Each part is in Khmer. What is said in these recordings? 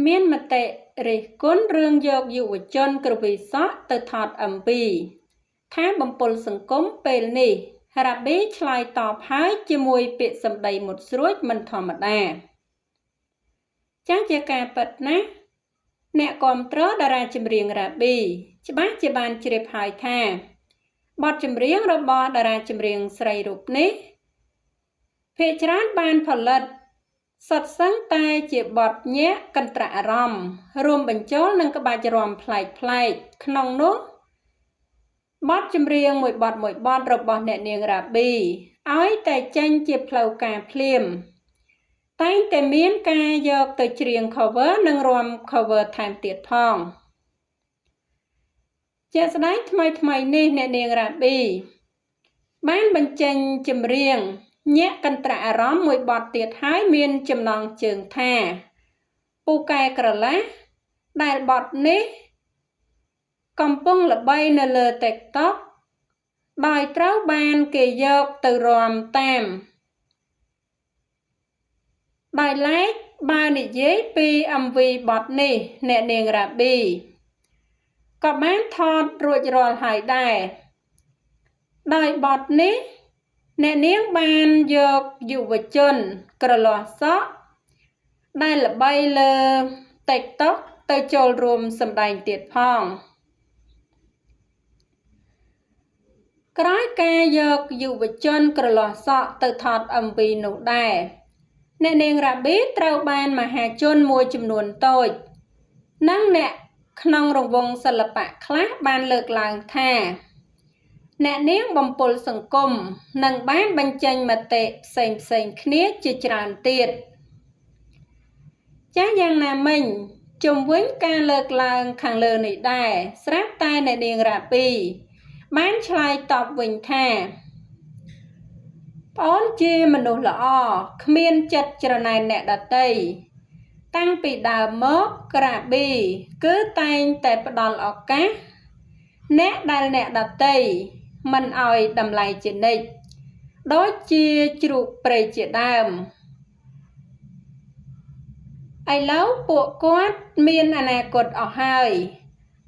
មានមតិរិះគន់រឿងយកយុវជនក្រវីសក់ទៅថត MV ថាបំពុលសង្គមពេលនេះរ៉ាប៊ីឆ្លើយតបហើយជាមួយពាក្យសម្ដីមុតស្រួចមិនធម្មតាចាស់ជាការពិតណាស់អ្នកគាំទ្រតារាចម្រៀងរ៉ាប៊ីច្បាស់ជាបានជ្រាបហើយថាបទចម្រៀងរបស់តារាចម្រៀងស្រីរូបនេះភាគច្រើនបានផលិតសុទ្ធសឹងតែជាបទញាក់កន្ត្រាក់អារម្មណ៍រួមបញ្ចូលនឹងក្បាច់រាំប្លែកៗក្នុងនោះបទចម្រៀងមួយបទរបស់អ្នកនាងរ៉ាប៊ីឲ្យតែចេញជាផ្លូវការភ្លាមតែងតែមានការយកទៅច្រៀង cover និងរាំ cover ថែមទៀតផងជាស្ដែងថ្មីនេះអ្នកនាងរ៉ាប៊ីបានបញ្ចេញចម្រៀងញាក់កន្ត្រាក់អារម្មណ៍មួយបទទៀតហើយមានចំណងជើងថាពូកែក្រឡាស់ដែលបទនេះកំពុងល្បីនៅលើ TikTok ដោយត្រូវបានគេយកទៅរាំតាមដោយឡែកបើនិយាយពី MV បទនេះអ្នកនាងរ៉ាប៊ីក៏បានថតរួចរាល់ហើយដែរដោយបទនេះអ្នកនាងបានយកយុវជនក្រលាស់សក់ដែលល្បីលើ TikTok ទៅចូលរួមសម្ដែងទៀតផងក្រោយការយកយុវជនក្រលាស់សក់ទៅថត MV នោះដែរអ្នកនាងរ៉ាប៊ីត្រូវបានមហាជនមួយចំនួនតូចនិងអ្នកក្នុងរង្វង់សិល្បៈខ្លះបានលើកឡើងថាអ្នកនាងបំពុលសង្គមនិងបានបញ្ចេញមតិផ្សេងគ្នាជាច្រើនទៀតចាស់យ៉ាងណាមិញជុំវិញការលើកឡើងខាងលើនេះដែរស្រាប់តែអ្នកនាងរ៉ាប៊ីបានឆ្លើយតបវិញថាប្អូនជាមនុស្សល្អគ្មានចិត្តច្រណែនអ្នកដទៃតាំងពីដើមមកក្រាប៊ីគឺតែងតែផ្ដល់ឱកាសអ្នកដែលអ្នកដទៃមិនឲ្យតម្លៃជានិច្ចដូចជាជ្រូកព្រៃជាដើមឥឡូវពួកគាត់មានអនាគតអស់ហើយ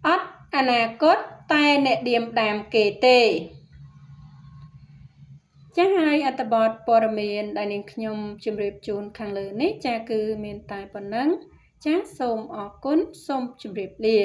អត់អនាគតតែអ្នកដៀមដាមគេទេចា៎ហើយអត្ថបទព័ត៌មានដែលនាងខ្ញុំជម្រាបជូនខាងលើនេះចា៎គឺមានតែប៉ុណ្ណឹងចា៎សូមអរគុណសូមជម្រាបលា